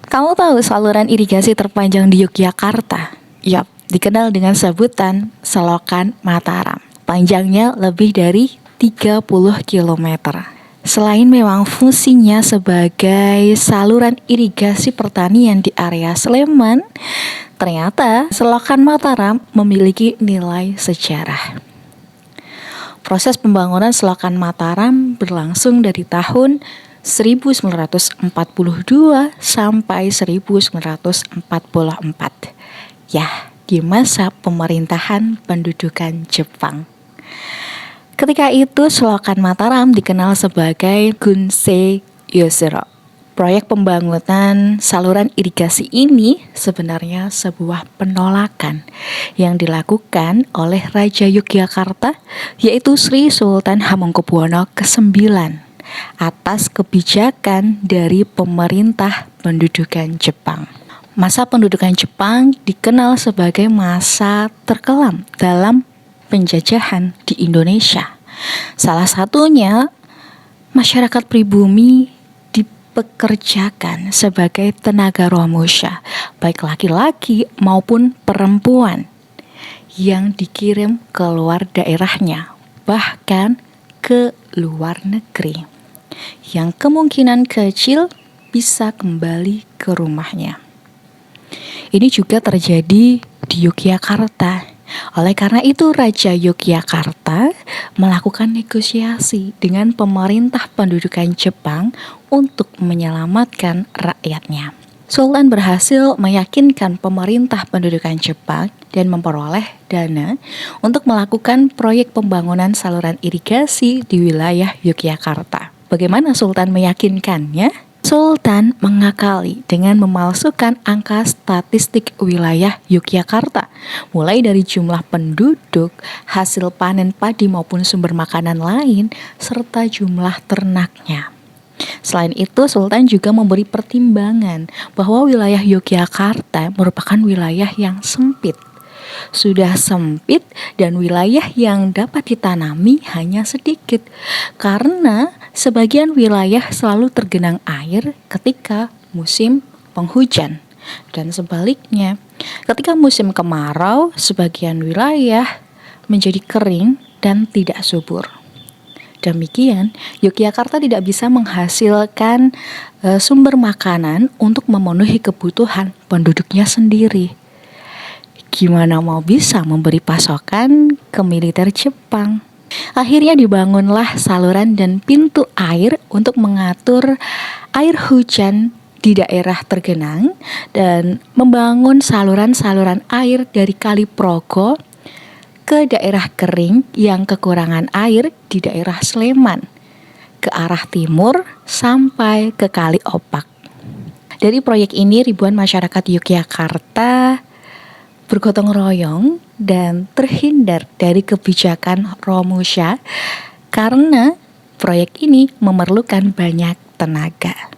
Kamu tahu saluran irigasi terpanjang di Yogyakarta? Yap, dikenal dengan sebutan Selokan Mataram. Panjangnya lebih dari 30 km. Selain memang fungsinya sebagai saluran irigasi pertanian di area Sleman, ternyata Selokan Mataram memiliki nilai sejarah. Proses pembangunan Selokan Mataram berlangsung dari tahun 1942 sampai 1944. Ya, di masa pemerintahan pendudukan Jepang. Ketika itu Selokan Mataram dikenal sebagai Gunsei Yosero. Proyek pembangunan saluran irigasi ini sebenarnya sebuah penolakan yang dilakukan oleh Raja Yogyakarta, yaitu Sri Sultan Hamengkubuwono ke-9 atas kebijakan dari pemerintah pendudukan Jepang. Masa pendudukan Jepang dikenal sebagai masa terkelam dalam penjajahan di Indonesia. Salah satunya masyarakat pribumi dipekerjakan sebagai tenaga romusha, baik laki-laki maupun perempuan yang dikirim ke luar daerahnya, bahkan ke luar negeri, yang kemungkinan kecil bisa kembali ke rumahnya. Ini juga terjadi di Yogyakarta. Oleh karena itu Raja Yogyakarta melakukan negosiasi dengan pemerintah pendudukan Jepang untuk menyelamatkan rakyatnya. Sultan berhasil meyakinkan pemerintah pendudukan Jepang dan memperoleh dana untuk melakukan proyek pembangunan saluran irigasi di wilayah Yogyakarta. Bagaimana Sultan meyakinkannya? Sultan mengakali dengan memalsukan angka statistik wilayah Yogyakarta, mulai dari jumlah penduduk, hasil panen padi maupun sumber makanan lain, serta jumlah ternaknya. Selain itu, Sultan juga memberi pertimbangan bahwa wilayah Yogyakarta merupakan wilayah yang sempit. Sudah sempit dan wilayah yang dapat ditanami hanya sedikit, karena sebagian wilayah selalu tergenang air ketika musim penghujan. Dan sebaliknya, ketika musim kemarau, sebagian wilayah menjadi kering dan tidak subur. Demikian, Yogyakarta tidak bisa menghasilkan sumber makanan untuk memenuhi kebutuhan penduduknya sendiri. Gimana mau bisa memberi pasokan ke militer Jepang? Akhirnya dibangunlah saluran dan pintu air untuk mengatur air hujan di daerah tergenang dan membangun saluran-saluran air dari Kali Progo ke daerah kering yang kekurangan air di daerah Sleman, ke arah timur sampai ke Kali Opak. Dari proyek ini ribuan masyarakat Yogyakarta bergotong royong dan terhindar dari kebijakan romusha karena proyek ini memerlukan banyak tenaga.